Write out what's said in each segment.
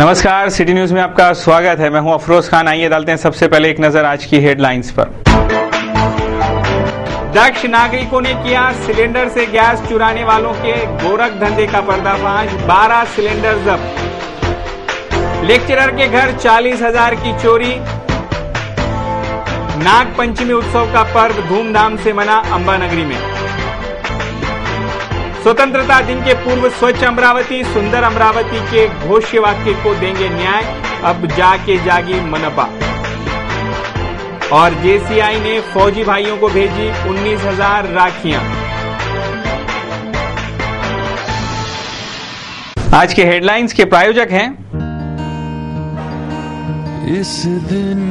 नमस्कार, city news में आपका स्वागत है। मैं हूं अफरोज खान। आइए डालते हैं सबसे पहले एक नजर आज की हेडलाइंस पर। दक्ष नागरिकों ने किया सिलेंडर से गैस चुराने वालों के गोरख धंधे का पर्दाफाश, 12 सिलेंडर जब्त। लेक्चरर के घर 40,000 की चोरी। नाग पंचमी उत्सव का पर्व धूमधाम से मना अंबानगरी में। स्वतंत्रता दिन के पूर्व स्वच्छ अमरावती सुंदर अमरावती के घोषवाक्य को देंगे न्याय, अब जाके जागी मनपा। और जेसीआई ने फौजी भाइयों को भेजी 19,000 राखियां। आज के हेडलाइंस के प्रायोजक हैं इस दिन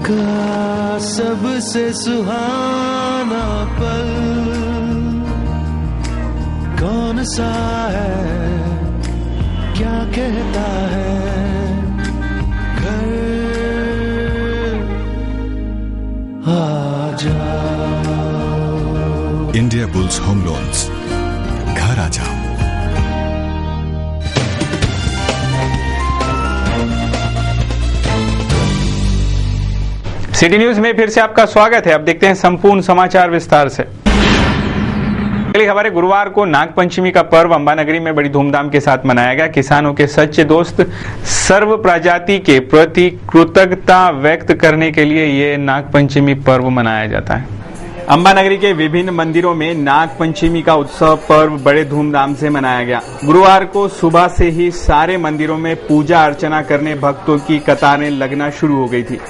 का सबसे सुहाना पल कौन सा है, क्या कहता है घर आ जाओ। इंडिया बुल्स होम लोन्स, घर आ जाओ। सिटी न्यूज में फिर से आपका स्वागत है। अब देखते हैं संपूर्ण समाचार विस्तार से। पहली खबर है, गुरुवार को नागपंचमी का पर्व अंबानगरी में बड़ी धूमधाम के साथ मनाया गया। किसानों के सच्चे दोस्त सर्व प्रजाति के प्रति कृतज्ञता व्यक्त करने के लिए ये नागपंचमी पर्व मनाया जाता है। अंबानगरी के विभिन्न मंदिरों में नागपंचमी का उत्सव पर्व बड़े धूमधाम से मनाया गया। गुरुवार को सुबह से ही सारे मंदिरों में पूजा अर्चना करने भक्तों की कतारें लगना शुरू हो गई थी।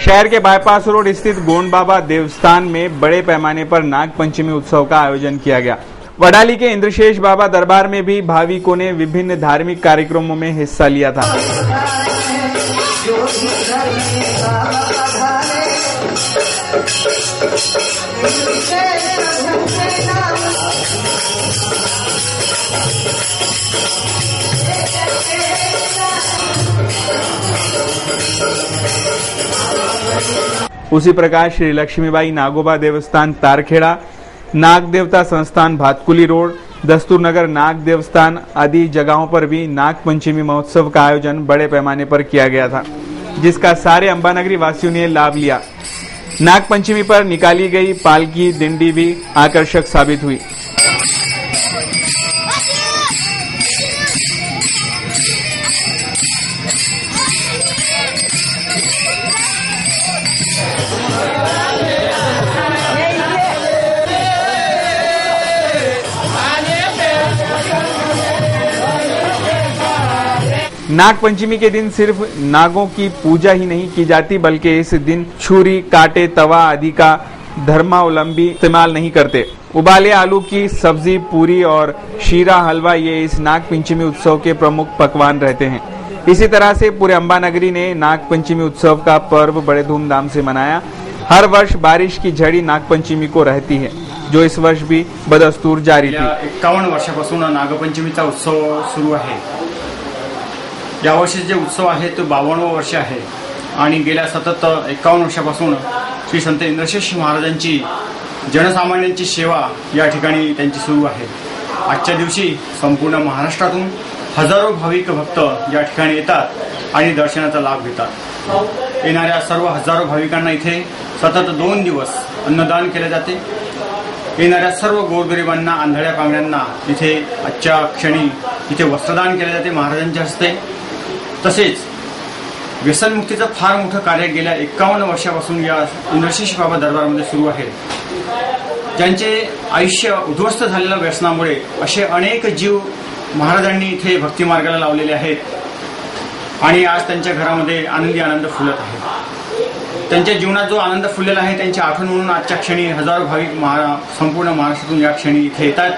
शहर के बाईपास रोड स्थित गोंड बाबा देवस्थान में बड़े पैमाने पर नागपंचमी उत्सव का आयोजन किया गया। वडाली के इंद्रशेष बाबा दरबार में भी भाविकों ने विभिन्न धार्मिक कार्यक्रमों में हिस्सा लिया था। उसी प्रकार श्री लक्ष्मीबाई नागोबा देवस्थान तारखेड़ा, नाग देवता संस्थान भातकुली रोड, दस्तूर नगर नाग देवस्थान आदि जगहों पर भी नागपंचमी महोत्सव का आयोजन बड़े पैमाने पर किया गया था, जिसका सारे अंबानगरी वासियों ने लाभ लिया। नागपंचमी पर निकाली गई पालकी दिंडी भी आकर्षक साबित हुई। नागपंचमी के दिन सिर्फ नागों की पूजा ही नहीं की जाती, बल्कि इस दिन छुरी, कांटे, तवा आदि का धर्मावलंबी इस्तेमाल नहीं करते। उबाले आलू की सब्जी, पूरी और शीरा हलवा ये इस नागपंचमी उत्सव के प्रमुख पकवान रहते हैं। इसी तरह से पूरे अंबानगरी ने नागपंचमी उत्सव का पर्व बड़े धूमधाम से मनाया। हर वर्ष बारिश की झड़ी नागपंचमी को रहती है, जो इस वर्ष भी बदस्तूर जारी थी। 51 वर्षापासून नागपंचमीचा उत्सव सुरू आहे। यावर्षी जे उत्सव आहे तो 52वा वर्ष आहे आणि गेल्या सतत 51 वर्षापासून श्री संत इंद्रशेष महाराजांची जनसामान्यांची सेवा या ठिकाणी त्यांची सुरू आहे। आजच्या दिवशी संपूर्ण महाराष्ट्रातून हजारो भाविक भक्त या ठिकाणी येतात आणि दर्शनाचा लाभ घेतात। येणाऱ्या सर्व हजारो भाविकांना इथे सतत 2 दिवस अन्नदान केले जाते। येणाऱ्या सर्व गोरगरिबांना, आंधळ्या पांगड्यांना इथे आजच्या क्षणी इथे वस्त्रदान केले जाते महाराजांच्या हस्ते। तसेच व्यसनमुक्तीचं फार मोठं कार्य गेल्या 51 वर्षापासून या इंद्रशेष बाबा दरबारामध्ये सुरू आहे। ज्यांचे आयुष्य उद्ध्वस्त झालेल्या व्यसनामुळे असे अनेक जीव महाराजांनी इथे भक्ती मार्गाला लावलेले आहेत आणि आज त्यांच्या घरामध्ये आनंदी आनंद फुलत आहे। त्यांच्या जीवनात जो आनंद फुललेला आहे त्यांची आठवण म्हणून आजच्या क्षणी हजारो भाविक संपूर्ण महाराष्ट्रातून या क्षणी इथे येतात।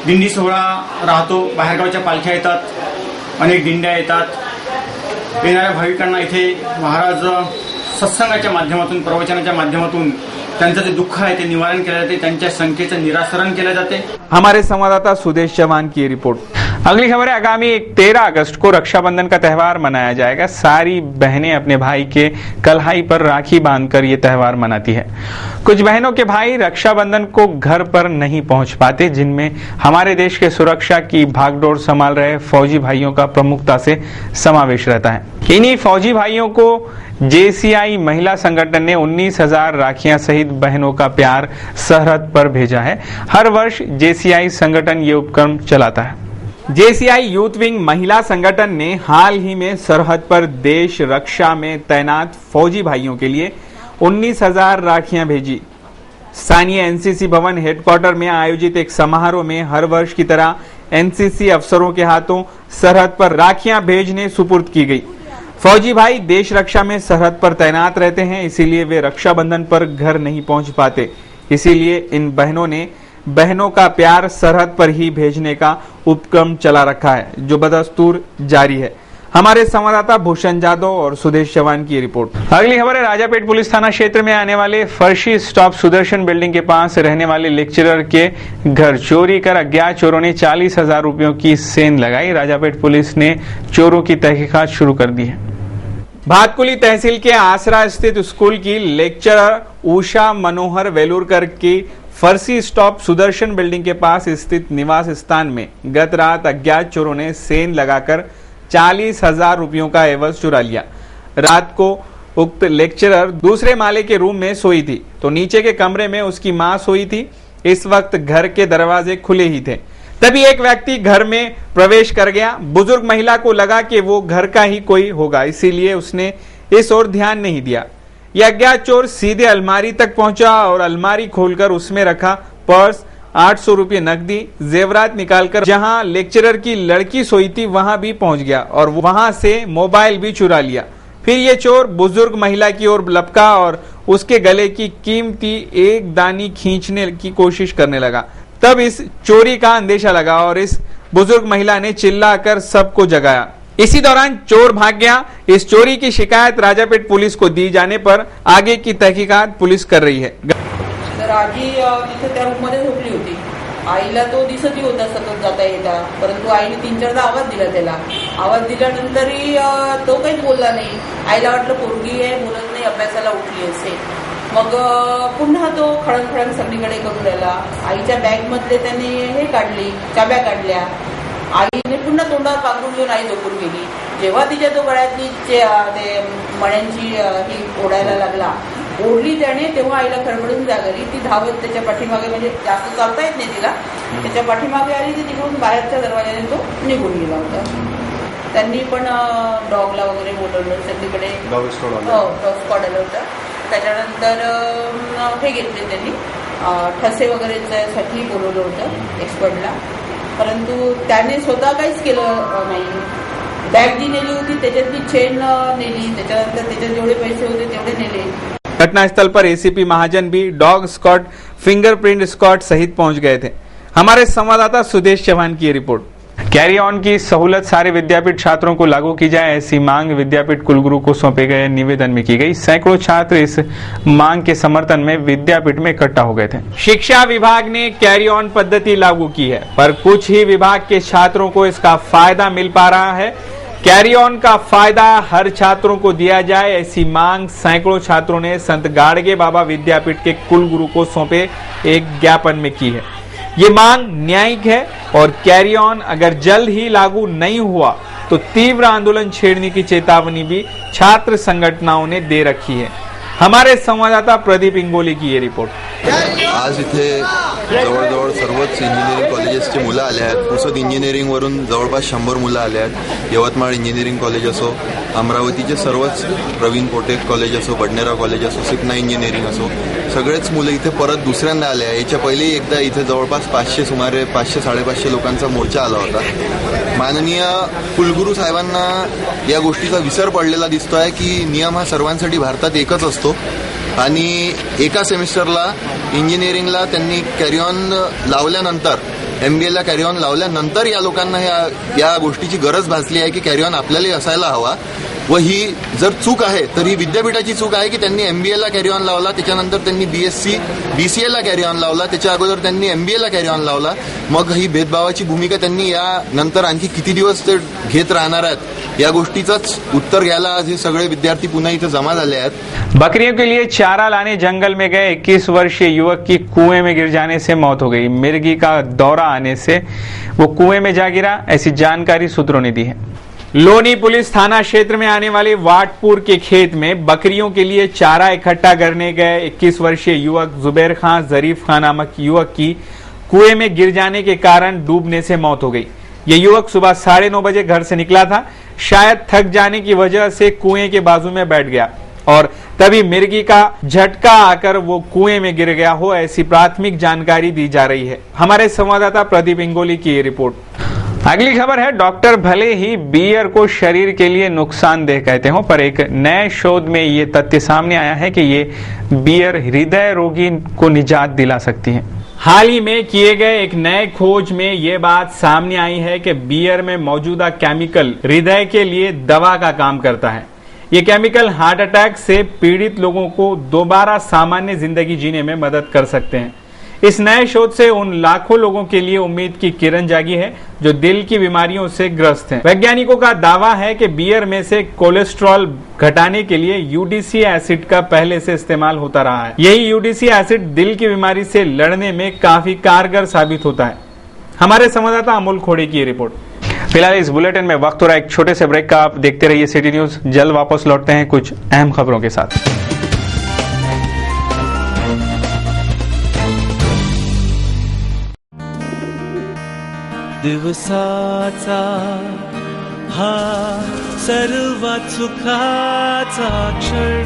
दिंडी सोहळा राहतो, बाहेरगावच्या पालख्या येतात, अनेक दिंड्या येतात। येणाऱ्या भाविकांना इथे महाराज सत्संगाच्या माध्यमातून, प्रवचनाच्या माध्यमातून त्यांचं जे दुःख आहे ते निवारण केले जाते, त्यांच्या शंकेचं निरासरण केले जाते। हमारे संवाददाता सुदेश चौहान की रिपोर्ट। अगली खबर है, आगामी 13 अगस्त को रक्षाबंधन का त्यौहार मनाया जाएगा। सारी बहनें अपने भाई के कलाई पर राखी बांधकर ये त्यौहार मनाती है। कुछ बहनों के भाई रक्षाबंधन को घर पर नहीं पहुंच पाते, जिनमें हमारे देश के सुरक्षा की भागदौड़ संभाल रहे फौजी भाइयों का प्रमुखता से समावेश रहता है। इन्हीं फौजी भाइयों को JCI महिला संगठन ने 19,000 राखियां सहित बहनों का प्यार सरहद पर भेजा है। हर वर्ष JCI संगठन ये उपक्रम चलाता है। JCI यूथ विंग महिला संगठन ने हाल ही में सरहद पर देश रक्षा में तैनात फौजी भाइयों के लिए 19,000 राखियां भेजी। स्थानीय NCC भवन हेडक्वार्टर में आयोजित एक समारोह में हर वर्ष की तरह NCC अफसरों के हाथों सरहद पर राखियां भेजने सुपुर्द की गई। फौजी भाई देश रक्षा में सरहद पर तैनात रहते हैं, इसीलिए वे रक्षाबंधन पर घर नहीं पहुंच पाते। इसीलिए इन बहनों ने बहनों का प्यार सरहद पर ही भेजने का उपक्रम चला रखा है, जो बदस्तूर जारी है। हमारे संवाददाता भूषण जादव और सुदेश चौहान की रिपोर्ट। अगली खबर है, राजापेट पुलिस थाना क्षेत्र में आने वाले फर्शी स्टॉप सुदर्शन बिल्डिंग के पास रहने वाले लेक्चरर के घर चोरी कर अज्ञात चोरों ने 40,000 रुपयों की सेंध लगाई। राजापेट पुलिस ने चोरों की तहकीकात शुरू कर दी है। भातकुली तहसील के आसरा स्थित स्कूल की लेक्चरर उषा मनोहर वेलुरकर की फर्सी स्टॉप सुदर्शन बिल्डिंग के पास स्थित निवास स्थान में गत रात अज्ञात चोरों ने सेंध लगाकर 40,000 रुपयों का एवज चुरा लिया। रात को उक्त लेक्चरर दूसरे माले के रूम में सोई थी तो नीचे के कमरे में उसकी मां सोई थी। इस वक्त घर के दरवाजे खुले ही थे, तभी एक व्यक्ति घर में प्रवेश कर गया। बुजुर्ग महिला को लगा कि वो घर का ही कोई होगा, इसीलिए उसने इस ओर ध्यान नहीं दिया। यह अज्ञात चोर सीधे अलमारी तक पहुंचा और अलमारी खोलकर उसमें रखा पर्स, 800 रुपये नकदी, जेवरात निकालकर जहां लेक्चरर की लड़की सोई थी वहां भी पहुंच गया और वहां से मोबाइल भी चुरा लिया। फिर ये चोर बुजुर्ग महिला की ओर लपका और उसके गले की कीमती एक दानी खींचने की कोशिश करने लगा। तब इस चोरी का अंदेशा लगा और इस बुजुर्ग महिला ने चिल्लाकर सबको जगाया। इसी दौरान चोर भाग गया। इस चोरी की शिकायत राजापेट पुलिस को दी जाने पर आगे की तहकीकात पुलिस कर रही है। तर आजी तिथे त्या रूममध्ये झोपली होती। आईला तो दिसतही होता सतत जाता येता, परंतु आईने 3-4दा आवाज दिला त्याला। आवाज दिल्यानंतरही तो काहीच बोलला नाही। आईला वाटलं पोरगी आहे, बोलत नाही, अभ्यासाला उठली असे। मग पुन्हा तो खळखळ सगळीकडे करून राहिला। आईच्या बॅग मधले त्याने हे काढली, चाब्या काढल्या। आईने पुन्हा तोंडावर पांघरून घेऊन आई झोपून गेली। जेव्हा तिच्या तो गळ्यातली ते मण्यांची ही ओढायला लागला, ओढली त्याने, तेव्हा आईला खडबडून जागली। ती धावत त्याच्या पाठीमागे, म्हणजे जास्त चालता येत नाही तिला, त्याच्या पाठीमागे आली। ती तिकडून बाहेरच्या दरवाजाने तो निघून गेला होता। त्यांनी पण डॉगला वगैरे बोलवलं, सगळीकडे डॉग स्क्वॉड आलं होतं। त्याच्यानंतर हे घेतले त्यांनी ठसे वगैरेसाठी बोलवलं होतं एक्सपर्टला, परंतु त्याने स्वतः काहीच केलं नाही। बॅग जी नेली होती त्याच्यातली चेन नेली, त्याच्यानंतर त्याच्यात जेवढे पैसे होते तेवढे नेले। घटनास्थल पर ACP महाजन भी डॉग स्क्वाड, फिंगरप्रिंट स्क्वाड सहित पहुंच गए थे। हमारे संवाददाता सुदेश चौहान की रिपोर्ट। कैरी ऑन की सहूलत सारे विद्यापीठ छात्रों को लागू की जाए, ऐसी मांग विद्यापीठ कुलगुरु को सौंपे गए निवेदन में की गई। सैकड़ों छात्र इस मांग के समर्थन में विद्यापीठ में इकट्ठा हो गए थे। शिक्षा विभाग ने कैरी ऑन पद्धति लागू की है, पर कुछ ही विभाग के छात्रों को इसका फायदा मिल पा रहा है। कैरी ऑन का फायदा हर छात्रों को दिया जाए, ऐसी मांग सैकड़ों छात्रों ने संत गाडगे बाबा विद्यापीठ के कुलगुरु को सौंपे एक ज्ञापन में की है। ये मांग न्यायिक है और कैरी ऑन अगर जल्द ही लागू नहीं हुआ तो तीव्र आंदोलन छेड़ने की चेतावनी भी छात्र संगठनों ने दे रखी है। हमारे संवाददाता प्रदीप इंगोली की ये रिपोर्ट। आज इथे जवळजवळ सर्वच इंजिनिअरिंग कॉलेजेसची मुलं आले आहेत। पुसद इंजिनिअरिंगवरून जवळपास 100 मुलं आले आहेत। यवतमाळ इंजिनिअरिंग कॉलेज असो, अमरावतीचे सर्वच प्रवीण पोटे कॉलेज असो, बडनेरा कॉलेज असो, सिकना इंजिनिअरिंग असो, सगळेच मुलं इथे परत दुसऱ्यांदा आले आहे। याच्या पहिलेही एकदा इथे जवळपास 500 सुमारे 500-550 लोकांचा मोर्चा आला होता। माननीय कुलगुरू साहेबांना या गोष्टीचा विसर पडलेला दिसतोय की नियम हा सर्वांसाठी भारतात एकच असतो आणि एका सेमिस्टरला इंजिनिअरिंगला त्यांनी कॅरी ऑन लावल्यानंतर, MBAला कॅरी ऑन लावल्यानंतर या लोकांना या गोष्टीची गरज भासली आहे की कॅरी ऑन आपल्यालाही असायला हवा। व ही जर चूक आहे तर ही विद्यापीठाची चूक आहे की त्यांनी MBA ला कॅरी ऑन लावला, त्याच्यानंतर त्यांनी BSc BCA ला कॅरी ऑन लावला, त्याच्या अगोदर त्यांनी MBA ला कॅरी ऑन लावला. मग ही भेदभावाची भूमिका त्यांनी या नंतर आणखी किती दिवस ते घेत राहणार आहेत या गोष्टीचंच उत्तर घ्यायला आज हे सगळे विद्यार्थी पुन्हा इथे जमा झाले आहेत. बकरियों के लिए चारा लाने जंगल में गए 21 वर्षीय युवक की कुएं में गिर जाने से मौत हो गई. मिर्गी का दौरा आने से वो कुएं में जा गिरा, ऐसी जानकारी सूत्रों ने दी है. लोनी पुलिस थाना क्षेत्र में आने वाले वाटपुर के खेत में बकरियों के लिए चारा इकट्ठा करने गए 21 वर्षीय युवक जुबैर खान जरीफ खान नामक युवक की कुएं में गिर जाने के कारण डूबने से मौत हो गई. ये युवक सुबह 9:30 बजे घर से निकला था. शायद थक जाने की वजह से कुएं के बाजू में बैठ गया और तभी मिर्गी का झटका आकर वो कुएं में गिर गया हो, ऐसी प्राथमिक जानकारी दी जा रही है. हमारे संवाददाता प्रदीप इंगोली की ये रिपोर्ट. अगली खबर है, डॉक्टर भले ही बियर को शरीर के लिए नुकसानदेह कहते हो, पर एक नए शोध में ये तथ्य सामने आया है कि ये बियर हृदय रोगी को निजात दिला सकती है. हाल ही में किए गए एक नए खोज में ये बात सामने आई है कि बियर में मौजूदा केमिकल हृदय के लिए दवा का काम करता है. ये केमिकल हार्ट अटैक से पीड़ित लोगों को दोबारा सामान्य जिंदगी जीने में मदद कर सकते हैं. इस नए शोध से उन लाखों लोगों के लिए उम्मीद की किरण जागी है जो दिल की बीमारियों से ग्रस्त हैं. वैज्ञानिकों का दावा है कि बियर में से कोलेस्ट्रॉल घटाने के लिए UDC एसिड का पहले से इस्तेमाल होता रहा है. यही UDC एसिड दिल की बीमारी से लड़ने में काफी कारगर साबित होता है. हमारे संवाददाता अमोल खोड़े की रिपोर्ट. फिलहाल इस बुलेटिन में वक्त हो रहा है एक छोटे से ब्रेक का. आप देखते रहिए सिटी न्यूज. जल्द वापस लौटते हैं कुछ अहम खबरों के साथ. दिवसाचा हा सर्वात सुखाचा क्षण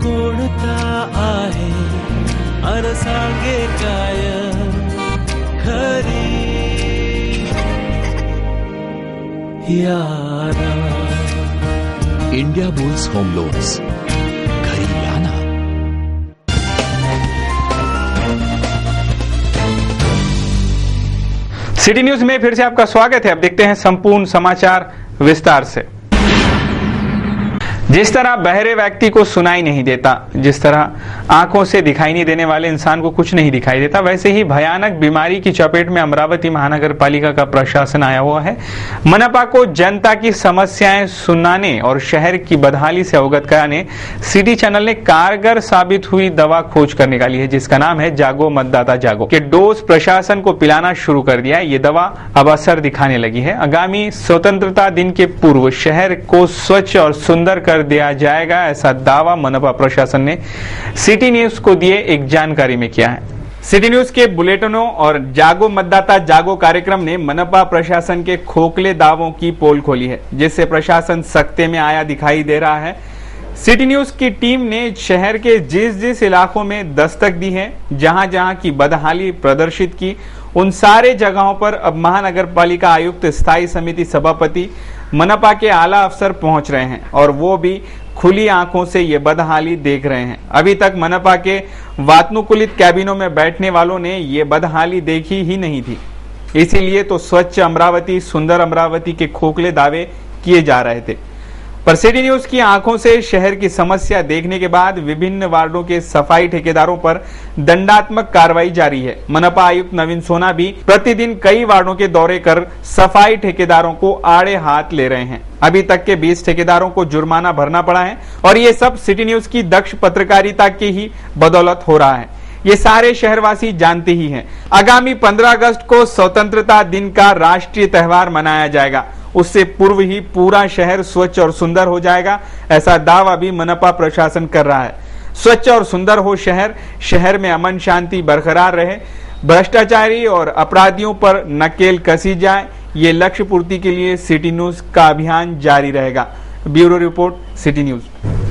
कोणता आहे अर सांगे काय खरी यारा. इंडिया बुल्स होम लोन्स, घरी या ना. सिटी न्यूज में फिर से आपका स्वागत है. अब देखते हैं संपूर्ण समाचार विस्तार से. जिस तरह बहरे व्यक्ति को सुनाई नहीं देता, जिस तरह आंखों से दिखाई नहीं देने वाले इंसान को कुछ नहीं दिखाई देता, वैसे ही भयानक बीमारी की चपेट में अमरावती महानगर पालिका का प्रशासन आया हुआ है. मनपा को जनता की समस्याएं सुनाने और शहर की बदहाली से अवगत कराने सिटी चैनल ने कारगर साबित हुई दवा खोज कर निकाली है, जिसका नाम है जागो मतदाता जागो. के डोज प्रशासन को पिलाना शुरू कर दिया है. ये दवा अब असर दिखाने लगी है. आगामी स्वतंत्रता दिन के पूर्व शहर को स्वच्छ और सुंदर कर दिया जाएगा, ऐसा दावा मनपा प्रशासन ने सिटी न्यूज को दिए एक जानकारी में किया है. सिटी न्यूज के बुलेटिनों और जागो मतदाता जागो कार्यक्रम ने मनपा प्रशासन के खोखले दावों की पोल खोली है, जिससे प्रशासन सख्ते में आया दिखाई दे रहा है. सिटी न्यूज की टीम ने शहर के जिस जिस इलाकों में दस्तक दी है, जहां जहां की बदहाली प्रदर्शित की, उन सारे जगहों पर अब महानगर पालिका आयुक्त, स्थायी समिति सभापति, मनपा के आला अफसर पहुंच रहे हैं और वो भी खुली आंखों से ये बदहाली देख रहे हैं. अभी तक मनपा के वातानुकूलित कैबिनों में बैठने वालों ने ये बदहाली देखी ही नहीं थी. इसीलिए तो स्वच्छ अमरावती, सुंदर अमरावती के खोखले दावे किए जा रहे थे. पर सिटी न्यूज की आंखों से शहर की समस्या देखने के बाद विभिन्न वार्डों के सफाई ठेकेदारों पर दंडात्मक कार्रवाई जारी है. मनपा आयुक्त नवीन सोना भी प्रतिदिन कई वार्डों के दौरे कर सफाई ठेकेदारों को आड़े हाथ ले रहे हैं. अभी तक के 20 ठेकेदारों को जुर्माना भरना पड़ा है और ये सब सिटी न्यूज की दक्ष पत्रकारिता की ही बदौलत हो रहा है. ये सारे शहरवासी जानते ही हैं. आगामी 15 अगस्त को स्वतंत्रता दिन का राष्ट्रीय त्योहार मनाया जाएगा. उससे पूर्व ही पूरा शहर स्वच्छ और सुंदर हो जाएगा, ऐसा दावा भी मनपा प्रशासन कर रहा है. स्वच्छ और सुंदर हो शहर, शहर में अमन शांति बरकरार रहे, भ्रष्टाचारी और अपराधियों पर नकेल कसी जाए, ये लक्ष्य पूर्ति के लिए सिटी न्यूज का अभियान जारी रहेगा. Bureau report, city news.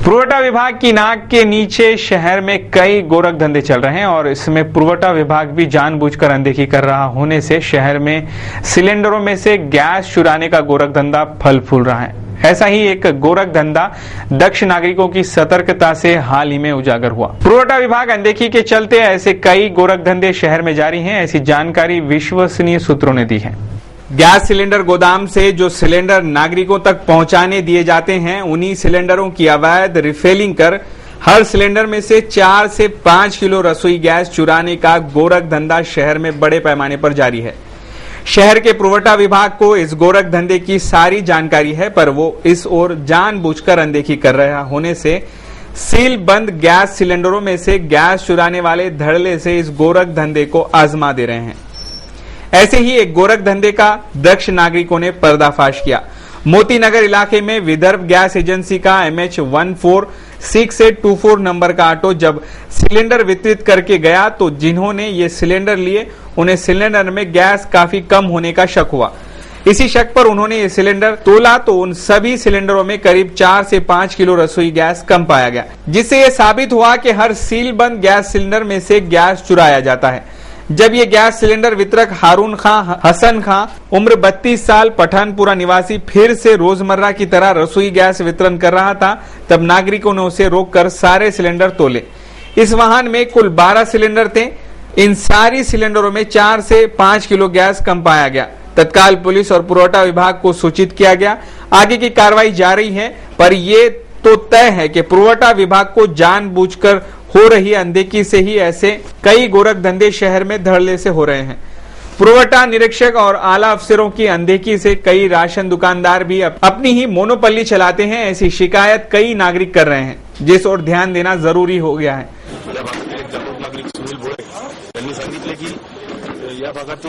पुरवठा विभाग की नाक के नीचे शहर में कई गोरख धंधे चल रहे हैं और इसमें पुरवठा विभाग भी जानबूझकर अनदेखी कर रहा होने से शहर में सिलेंडरों में से गैस चुराने का गोरख धंधा फल फूल रहा है. ऐसा ही एक गोरख धंधा दक्ष नागरिकों की सतर्कता से हाल ही में उजागर हुआ. पुरवठा विभाग अनदेखी के चलते ऐसे कई गोरख धंधे शहर में जारी हैं, ऐसी जानकारी विश्वसनीय सूत्रों ने दी है. गैस सिलेंडर गोदाम से जो सिलेंडर नागरिकों तक पहुंचाने दिए जाते हैं, उन्हीं सिलेंडरों की अवैध रिफिलिंग कर हर सिलेंडर में से 4 से 5 किलो रसोई गैस चुराने का गोरख धंधा शहर में बड़े पैमाने पर जारी है। शहर के पुरवठा विभाग को इस गोरख धंधे की सारी जानकारी है, पर वो इस ओर जानबूझकर अनदेखी कर रहा होने से सील बंद गैस सिलेंडरों में से गैस चुराने वाले धड़ल्ले से इस गोरख धंधे को आजमा दे रहे हैं। ऐसे ही एक गोरख धंधे का दक्ष नागरिकों ने पर्दाफाश किया। मोती नगर इलाके में विदर्भ गैस एजेंसी का MH146824 नंबर का ऑटो जब सिलेंडर वितरित करके गया तो जिन्होंने ये सिलेंडर लिए उन्हें सिलेंडर में गैस काफी कम होने का शक हुआ। इसी शक पर उन्होंने ये सिलेंडर तोला तो उन सभी सिलेंडरों में करीब 4 से 5 किलो रसोई गैस कम पाया गया, जिससे यह साबित हुआ कि हर सील बंद गैस सिलेंडर में से गैस चुराया जाता है। जब ये गैस सिलेंडर वितरक हारून खां हसन खां उम्र 32 साल पठानपुरा निवासी फिर से रोजमर्रा की तरह रसोई गैस वितरण कर रहा था, तब नागरिकों ने उसे रोककर सारे सिलेंडर तोले। इस वाहन में कुल 12 सिलेंडर थे। इन सारी सिलेंडरों में 4 से 5 किलो गैस कम पाया गया। तत्काल पुलिस और पुरवठा विभाग को सूचित किया गया। आगे की कार्रवाई जारी है, पर यह तो तय है कि पुरवठा विभाग को जानबूझकर हो रही अनदेखी से ही ऐसे कई गोरख धंधे शहर में धड़ल्ले से हो रहे हैं। पुरवठा निरीक्षक और आला अफसरों की अनदेखी से कई राशन दुकानदार भी अपनी ही मोनोपली चलाते हैं। ऐसी शिकायत कई नागरिक कर रहे हैं, जिस ओर ध्यान देना जरूरी हो गया है। नागरिक सुनील भोळे यांनी सांगितले की या भागात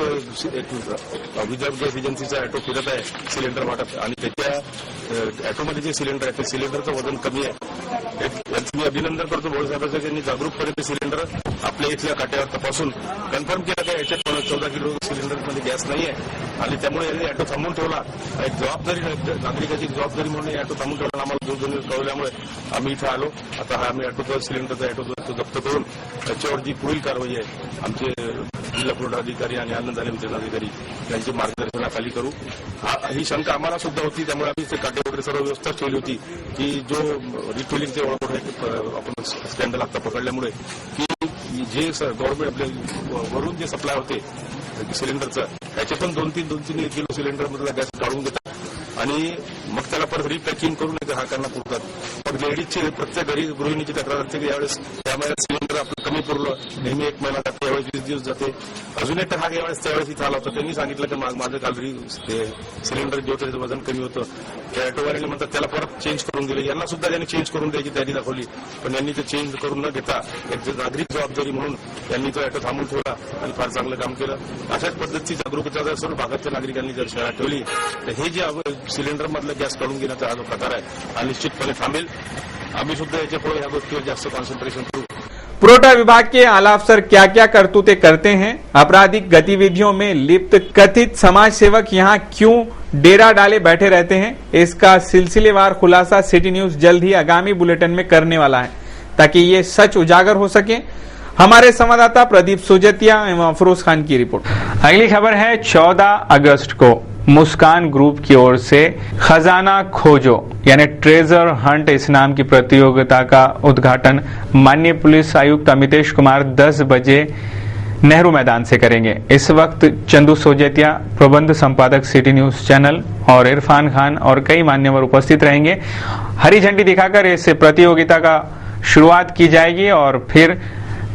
विदर्भ गॅस एजन्सीचा ऑटो फिरत आहे सिलेंडर वाटप, आणि त्याच्या ऑटोमध्ये जे सिलेंडर आहे ते सिलेंडरचं वजन कमी आहे। याचं मी अभिनंदन करतो भोळे साहेबांचं, त्यांनी जागरूकपणे ते सिलेंडर आपल्या इथल्या काट्यावर तपासून कन्फर्म केलं की याच्यात 14 किलो सिलेंडरमध्ये गॅस नाही आहे, आणि त्यामुळे यांनी ऑटो थांबवून ठेवला। एक जबाबदारी नागरिकाची जबाबदारी म्हणून ऑटो थांबवून ठेवला। आम्हाला 2 दिवस कळवल्यामुळे आम्ही इथं आलो। आता हा आम्ही ऑटोचा सिलेंडरचा ऑटो जप्त करून त्याच्यावर जी पुढील कारवाई आहे आमचे जिल्हा पुरवठा अधिकारी आणि अन्न धान्य वितरण अधिकारी यांच्या मार्गदर्शनाखाली करू। ही शंका आम्हाला सुद्धा होती, त्यामुळे आम्ही ते काटे वगैरे सर्व व्यवस्था ठेवली होती की जो रिफिलिंगचे आपण स्कॅन्डल आता पकडल्यामुळे की जे गव्हर्नमेंट आपले वरून जे सप्लाय होते सिलेंडरचं त्याच्यातून 2-3 किलो सिलेंडर मधला गॅस काढून घेतात आणि मग त्याला परत रिपॅकिंग करून ग्राहकांना पुरतात। मग लेडीजची प्रत्येक घरी गृहिणीची तक्रार असते की यावेळेस त्या महिन्यात सिलेंडर आपलं कमी पुरलं, नेहमी 1 महिना जाते, यावेळेस 20 दिवस जाते। अजून एक हा यावेळेस त्यावेळेस इथं आला होता, त्यांनी सांगितलं की माझं काल ते सिलेंडर जे होतं त्याचं वजन कमी होतं। त्या ऑटोवाल्याने म्हणतात त्याला परत चेंज करून दिले। यांना सुद्धा त्यांनी चेंज करून द्यायची तयारी दाखवली, पण यांनी ते चेंज करून न घेता एक नागरिक जबाबदारी म्हणून यांनी तो ऑटो थांबून ठेवला आणि फार चांगलं काम केलं। अशाच पद्धतीची जागरूकता जर सर्व भागातल्या नागरिकांनी जर शहरात ठेवली तर हे जे सिलेंडर मधलं गॅस काढून घेण्याचा हा जो प्रकार आहे हा निश्चितपणे थांबेल। आम्ही सुद्धा याच्यापुढे या गोष्टीवर जास्त कॉन्सन्ट्रेशन करू। पुरवठा विभाग के आला अफसर क्या क्या करतूतें करते हैं, आपराधिक गतिविधियों में लिप्त कथित समाज सेवक यहाँ क्यों डेरा डाले बैठे रहते हैं, इसका सिलसिलेवार खुलासा सिटी न्यूज जल्द ही आगामी बुलेटिन में करने वाला है, ताकि ये सच उजागर हो सके। हमारे संवाददाता प्रदीप सोजतिया एवं अफरोज खान की रिपोर्ट। अगली खबर है 14 अगस्त को मुस्कान ग्रुप की ओर से खजाना खोजो यानी ट्रेजर हंट इस नाम की प्रतियोगिता का उद्घाटन माननीय पुलिस आयुक्त अमितेश कुमार 10 बजे नेहरू मैदान से करेंगे। इस वक्त चंदू सोजतिया, प्रबंध संपादक सिटी न्यूज चैनल और इरफान खान और कई मान्यवर उपस्थित रहेंगे। हरी झंडी दिखाकर इस प्रतियोगिता का शुरुआत की जाएगी और फिर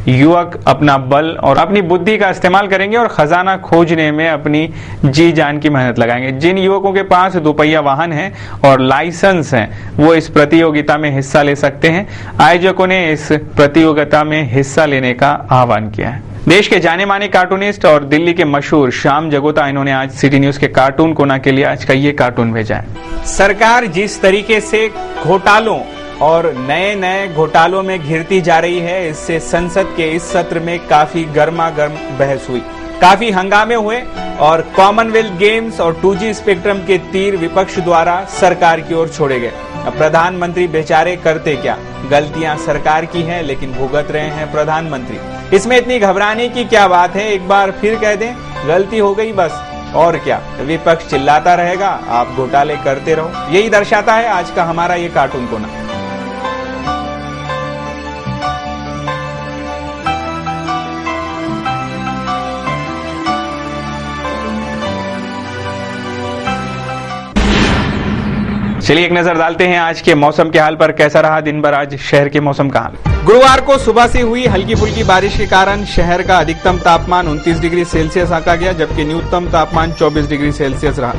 युवक अपना बल और अपनी बुद्धि का इस्तेमाल करेंगे और खजाना खोजने में अपनी जी जान की मेहनत लगाएंगे। जिन युवकों के पास 2 पहिया वाहन है और लाइसेंस है वो इस प्रतियोगिता में हिस्सा ले सकते हैं। आयोजकों ने इस प्रतियोगिता में हिस्सा लेने का आह्वान किया है। देश के जाने माने कार्टूनिस्ट और दिल्ली के मशहूर श्याम जगोता, इन्होंने आज सिटी न्यूज के कार्टून कोना के लिए आज का ये कार्टून भेजा है। सरकार जिस तरीके से घोटालों और नए घोटालों में घिरती जा रही है, इससे संसद के इस सत्र में काफी गर्मा गर्म बहस हुई, काफी हंगामे हुए और कॉमनवेल्थ गेम्स और 2G स्पेक्ट्रम के तीर विपक्ष द्वारा सरकार की ओर छोड़े गए। अब प्रधानमंत्री बेचारे करते क्या, गलतियां सरकार की हैं लेकिन भुगत रहे हैं प्रधानमंत्री। इसमें इतनी घबराने की क्या बात है, एक बार फिर कह दें गलती हो गई बस, और क्या, विपक्ष चिल्लाता रहेगा, आप घोटाले करते रहो। यही दर्शाता है आज का हमारा ये कार्टून कोना। चलिए एक नजर डालते हैं आज के मौसम के हाल पर। कैसा रहा दिन भर आज शहर के मौसम का हाल। गुरुवार को सुबह से हुई हल्की फुल्की बारिश के कारण शहर का अधिकतम तापमान 29 डिग्री सेल्सियस आंका गया, जबकि न्यूनतम तापमान 24 डिग्री सेल्सियस रहा।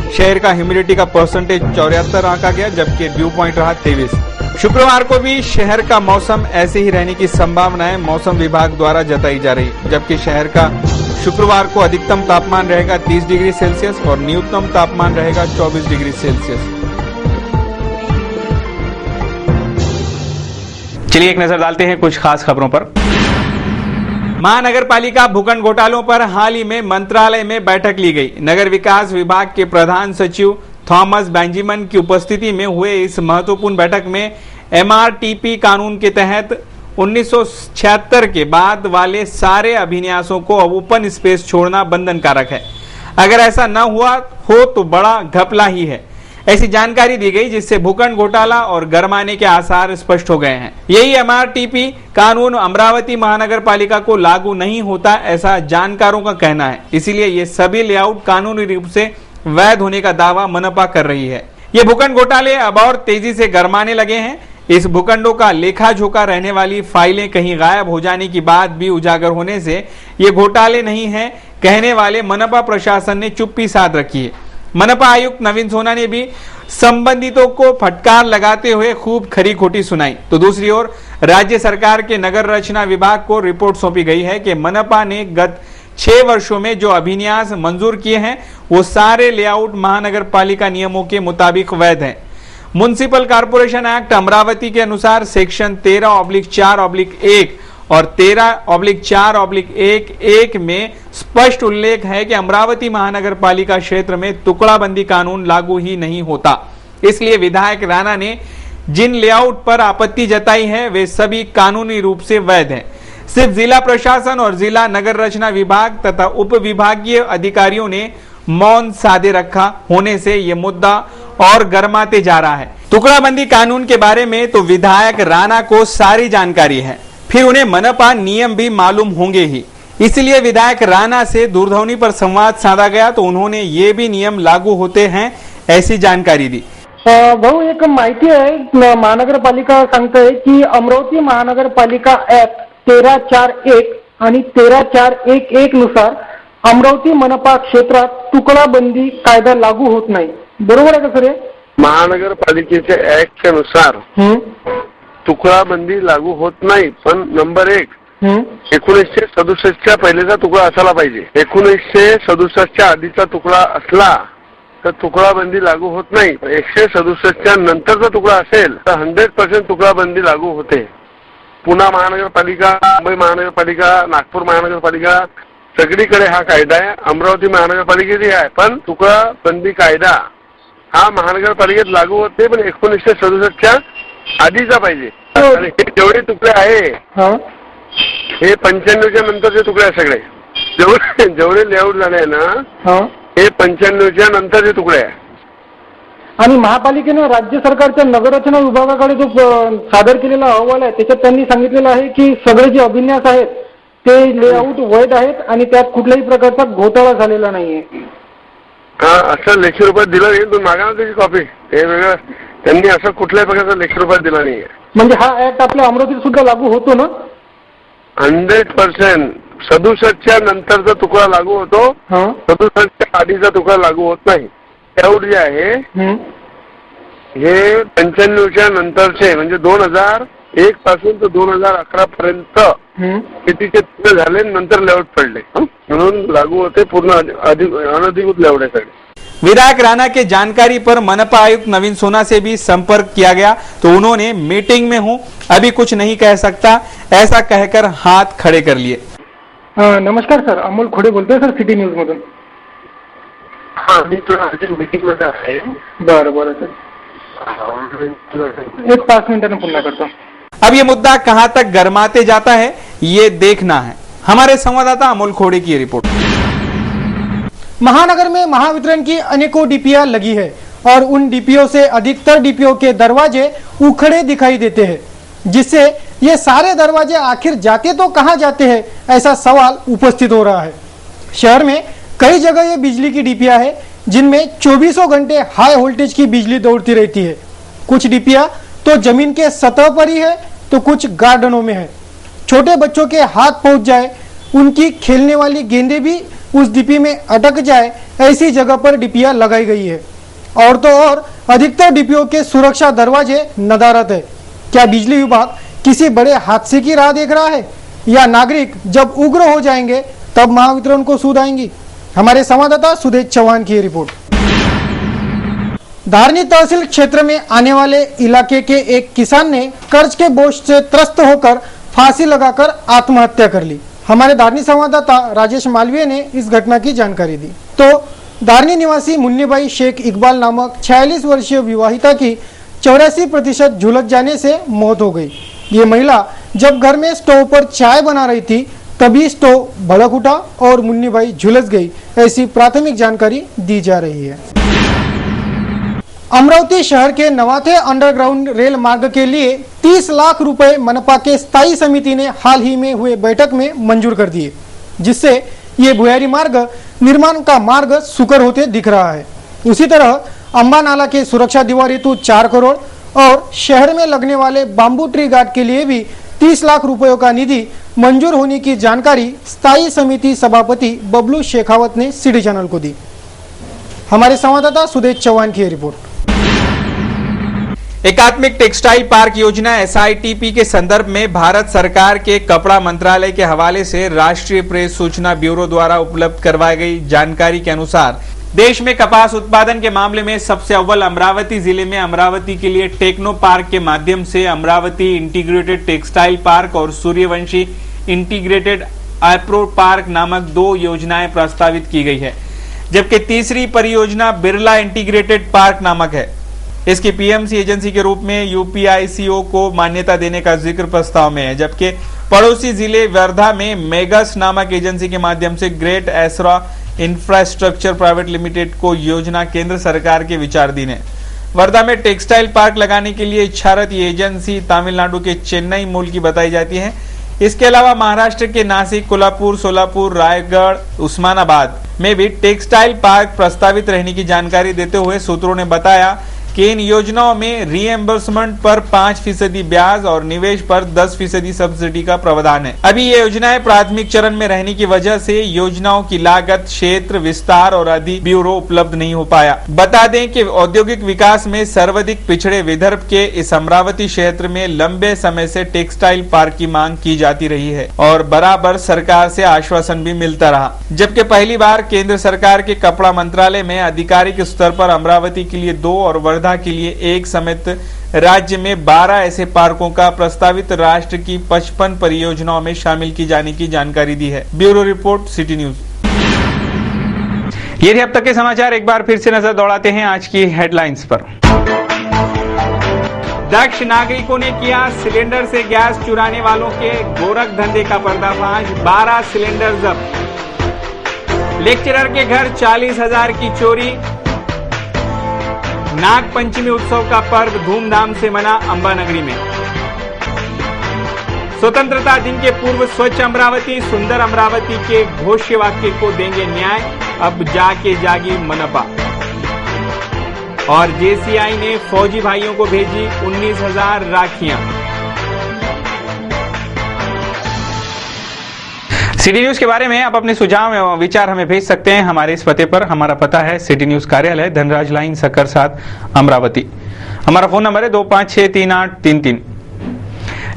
शहर का ह्यूमिडिटी का परसेंटेज 74 आंका गया, जबकि ड्यू पॉइंट रहा 23। शुक्रवार को भी शहर का मौसम ऐसे ही रहने की संभावनाएं मौसम विभाग द्वारा जताई जा रही, जबकि शहर का शुक्रवार को अधिकतम तापमान रहेगा 30 डिग्री सेल्सियस और न्यूनतम तापमान रहेगा 24 डिग्री सेल्सियस। चलिए एक नजर डालते हैं कुछ खास खबरों पर। महानगर पालिका भूखंड घोटालों पर हाल ही में मंत्रालय में बैठक ली गई। नगर विकास विभाग के प्रधान सचिव थॉमस बेंजामिन की उपस्थिति में हुए इस महत्वपूर्ण बैठक में MRTP कानून के तहत 1976 के बाद वाले सारे अभिन्यासों को अब ओपन स्पेस छोड़ना बंधनकारक है। अगर ऐसा न हुआ हो तो बड़ा घपला ही है, ऐसी जानकारी दी गई, जिससे भूखंड घोटाला और गरमाने के आसार स्पष्ट हो गए हैं। यही MRTP कानून अमरावती महानगर पालिका को लागू नहीं होता, ऐसा जानकारों का कहना है। इसीलिए ये सभी लेआउट कानूनी रूप से वैध होने का दावा मनपा कर रही है। ये भूखंड घोटाले अब और तेजी से गरमाने लगे हैं। इस भूखंडों का लेखा जोखा रहने वाली फाइलें कहीं गायब हो जाने की बात भी उजागर होने से ये घोटाले नहीं है कहने वाले मनपा प्रशासन ने चुप्पी साध रखी है। मनपा आयुक्त नवीन सोना ने भी संबंधितों को फटकार लगाते हुए खूब खरी खोटी सुनाई। तो दूसरी ओर राज्य सरकार के नगर रचना विभाग को रिपोर्ट सौंपी गई है कि मनपा ने गत 6 वर्षों में जो अभिन्यास मंजूर किए हैं वो सारे लेआउट महानगर पालिका नियमों के मुताबिक वैध हैं। म्युनिसिपल कॉर्पोरेशन एक्ट अमरावती के अनुसार सेक्शन 13/4/1 और 13/4/1 में स्पष्ट उल्लेख है कि अमरावती महानगर पालिका क्षेत्र में टुकड़ाबंदी कानून लागू ही नहीं होता। इसलिए विधायक राणा ने जिन लेआउट पर आपत्ति जताई है वे सभी कानूनी रूप से वैध हैं। सिर्फ जिला प्रशासन और जिला नगर रचना विभाग तथा उप विभागीय अधिकारियों ने मौन साधे रखा होने से यह मुद्दा और गरमाते जा रहा है। टुकड़ाबंदी कानून के बारे में तो विधायक राणा को सारी जानकारी है, फिर उन्हें मनपा नियम भी मालूम होंगे ही। इसलिए विधायक राणा से दूरध्वनि पर संवाद साधा गया तो उन्होंने ये भी नियम लागू होते हैं ऐसी जानकारी दी। भाऊ, एक माहिती आहे, महानगरपालिका सांगते की अमरावती महानगरपालिका ऍक्ट 13/4/1 आणि 13/4/1 नुसार अमरावती मनपा क्षेत्रात तुकडाबंदी कायदा लागू होत नाही, बरोबर आहे का सर? महानगरपालिकेच्या ऍक्टच्या नुसार तुकडाबंदी लागू होत नाही, पण नंबर 1 1967च्या पहिलेचा तुकडा असायला पाहिजे। 1967च्या आधीचा तुकडा असला तर तुकडाबंदी लागू होत नाही। 167च्या नंतरचा तुकडा असेल तर 100% तुकडाबंदी लागू होते। पुणे महानगरपालिका, मुंबई महानगरपालिका, नागपूर महानगरपालिका सगळीकडे हा कायदा आहे। अमरावती महानगरपालिकेतही आहे, पण तुकडाबंदी कायदा हा महानगरपालिकेत लागू होत नाही, पण 1967च्या आधीचा पाहिजे। आणि हे जेवढे तुकडे आहे हे 95च्या नंतरचे तुकडे आहे सगळे। जेवढे लेआउट झाले ना हे 95च्या नंतरचे तुकडे आहे। आणि महापालिकेने राज्य सरकारच्या नगररचना विभागाकडे जो सादर केलेला अहवाल आहे त्याच्यात त्यांनी सांगितलेलं आहे की सगळे जे अभिन्यास आहेत ते लेआउट वैध आहेत आणि त्यात कुठल्याही प्रकारचा घोटाळा झालेला नाहीये। असं लेखी रूपात दिलं नाही, तुम्ही मागा ना त्याची कॉपी। हे वेगळं, त्यांनी असं कुठल्याही प्रकारचा लेखी रूपात दिला नाहीये। म्हणजे हा ऍक्ट आपल्या अमरावतीत सुद्धा लागू होतो ना? 100% 67च्या नंतरचा तुकडा लागू होतो, 67च्या आधीचा तुकडा लागू होत नाही। लेआउट जे आहे हे 95च्या नंतरचे म्हणजे 2001 पासून तर 2011 पर्यंत शेतीचे तुकडे झाले, नंतर लेआउट पडले, म्हणून लागू होते। पूर्ण अनधिकृत लेआउट आहे सगळे। विधायक राणा के जानकारी पर मनपा आयुक्त नवीन सोना से भी संपर्क किया गया तो उन्होंने मीटिंग में हूं, अभी कुछ नहीं कह सकता, ऐसा कहकर हाथ खड़े कर लिए। नमस्कार सर, अमोल खोडे बोलतोय सर, सिटी न्यूज मधून। हाँ, मी थोड़ा अर्जंट मीटिंग मध्ये आहे। बरं बरं सर, एक 5 मिनिटांनी पुन्हा करतो। अब ये मुद्दा कहां तक गरमाते जाता है ये देखना है। हमारे संवाददाता अमोल खोड़े की रिपोर्ट। महानगर में महावितरण की अनेकों डीपीआर लगी है और उन डीपीओ से अधिकतर डीपीओ के दरवाजे उखड़े दिखाई देते हैं, जिससे ये सारे दरवाजे आखिर जाते तो कहां जाते हैं, ऐसा सवाल उपस्थित हो रहा है। शहर में कई जगह ये बिजली की डीपीआर है, जिनमें 24 घंटे हाई वोल्टेज की बिजली दौड़ती रहती है। कुछ डिपिया तो जमीन के सतह पर ही है तो कुछ गार्डनों में है। छोटे बच्चों के हाथ पहुंच जाए, उनकी खेलने वाली गेंदें भी उस डिपी में अटक जाए, ऐसी जगह पर डिपिया लगाई गई है। और तो और अधिकतर डिपियों के सुरक्षा दरवाजे नदारत है। क्या बिजली विभाग किसी बड़े हादसे की राह देख रहा है या नागरिक जब उग्र हो जाएंगे तब महावितरण को सूद आएंगी? हमारे संवाददाता सुदेश चौहान की रिपोर्ट। धारनी तहसील क्षेत्र में आने वाले इलाके के एक किसान ने कर्ज के बोझ से त्रस्त होकर फांसी लगाकर आत्महत्या कर ली। हमारे धारनी संवाददाता राजेश मालवीय ने इस घटना की जानकारी दी। तो धारनी निवासी मुन्नीबाई शेख इकबाल नामक 46 वर्षीय विवाहिता की 84% झुलस जाने से मौत हो गई। ये महिला जब घर में स्टोव पर चाय बना रही थी तभी स्टोव भड़क उठा और मुन्नीबाई झुलस गई, ऐसी प्राथमिक जानकारी दी जा रही है। अमरावती शहर के नवाथे अंडरग्राउंड रेल मार्ग के लिए 30 लाख रुपए मनपा के स्थायी समिति ने हाल ही में हुए बैठक में मंजूर कर दिए, जिससे ये भुयारी मार्ग निर्माण का मार्ग सुकर होते दिख रहा है। उसी तरह अंबा नाला के सुरक्षा दीवार हेतु 4 करोड़ और शहर में लगने वाले बाम्बू ट्री गार्ड के लिए भी 30 लाख रुपयों का निधि मंजूर होने की जानकारी स्थायी समिति सभापति बबलू शेखावत ने सिटी चैनल को दी। हमारे संवाददाता सुदेश चौहान की रिपोर्ट। एकात्मिक टेक्सटाइल पार्क योजना SITP के संदर्भ में भारत सरकार के कपड़ा मंत्रालय के हवाले से राष्ट्रीय प्रेस सूचना ब्यूरो द्वारा उपलब्ध करवाई गई जानकारी के अनुसार देश में कपास उत्पादन के मामले में सबसे अव्वल अमरावती जिले में अमरावती के लिए टेक्नो पार्क के माध्यम से अमरावती इंटीग्रेटेड टेक्सटाइल पार्क और सूर्यवंशी इंटीग्रेटेड एप्रो पार्क नामक 2 योजनाएं प्रस्तावित की गई है, जबकि तीसरी परियोजना बिरला इंटीग्रेटेड पार्क नामक है। इसकी PMC एजेंसी के रूप में UPICO को मान्यता देने का जिक्र प्रस्ताव में है, जबकि पड़ोसी जिले वर्धा में मेगस नामक एजेंसी के माध्यम से ग्रेट एसरा इंफ्रास्ट्रक्चर प्राइवेट लिमिटेड को योजना केंद्र सरकार के विचाराधीन है। वर्धा में टेक्सटाइल पार्क लगाने के लिए इच्छारत ये एजेंसी तमिलनाडु के चेन्नई मूल की बताई जाती है। इसके अलावा महाराष्ट्र के नासिक, कोल्हापुर, सोलापुर, रायगढ़, उस्मानाबाद में भी टेक्सटाइल पार्क प्रस्तावित रहने की जानकारी देते हुए सूत्रों ने बताया कि इन योजनाओं में रीएम्बर्समेंट पर 5% ब्याज और निवेश पर 10% सब्सिडी का प्रावधान है। अभी ये योजनाएं प्राथमिक चरण में रहने की वजह से योजनाओं की लागत, क्षेत्र विस्तार और आदि ब्यूरो उपलब्ध नहीं हो पाया। बता दें कि औद्योगिक विकास में सर्वाधिक पिछड़े विदर्भ के इस अमरावती क्षेत्र में लंबे समय से टेक्सटाइल पार्क की मांग की जाती रही है और बराबर सरकार से आश्वासन भी मिलता रहा, जबकि पहली बार केंद्र सरकार के कपड़ा मंत्रालय में आधिकारिक स्तर पर अमरावती के लिए 2 और वर्धा के लिए 1 समेत राज्य में 12 ऐसे पार्कों का प्रस्तावित राष्ट्र की 55 परियोजनाओं में शामिल की जाने की जानकारी दी है। Bureau report, city news. ये थे अब तक के समाचार। एक बार फिर से नजर दौड़ाते हैं आज की हेडलाइंस पर। दक्ष नागरिकों ने किया सिलेंडर से गैस चुराने वालों के गोरख धंधे का पर्दाफाश, 12 सिलेंडर जब्त। लेक्चरर के घर 40,000 की चोरी। नाग पंचमी उत्सव का पर्व धूमधाम से मना अंबा नगरी में। स्वतंत्रता दिन के पूर्व स्वच्छ अमरावती, सुंदर अमरावती के घोषवाक्य को देंगे न्याय, अब जाके जागी मनपा। और JCI ने फौजी भाइयों को भेजी 19,000 राखियां। सिटी न्यूज के बारे में आप अपने सुझाव एवं विचार हमें भेज सकते हैं हमारे इस पते पर। हमारा पता है सिटी न्यूज कार्यालय, धनराज लाइन, सक्कर 7, अमरावती। हमारा फोन नंबर है 25638333।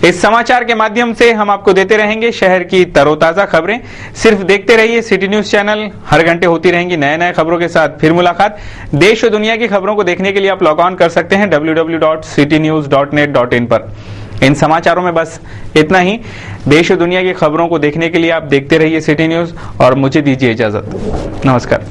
इस समाचार के माध्यम से हम आपको देते रहेंगे शहर की तरोताजा खबरें। सिर्फ देखते रहिए सिटी न्यूज चैनल, हर घंटे होती रहेंगी नए नए खबरों के साथ फिर मुलाकात। देश और दुनिया की खबरों को देखने के लिए आप लॉग ऑन कर सकते हैं www.citynews.net.in पर। इन समाचारों में बस इतना ही। देश और दुनिया की खबरों को देखने के लिए आप देखते रहिए सिटी न्यूज और मुझे दीजिए इजाजत। नमस्कार।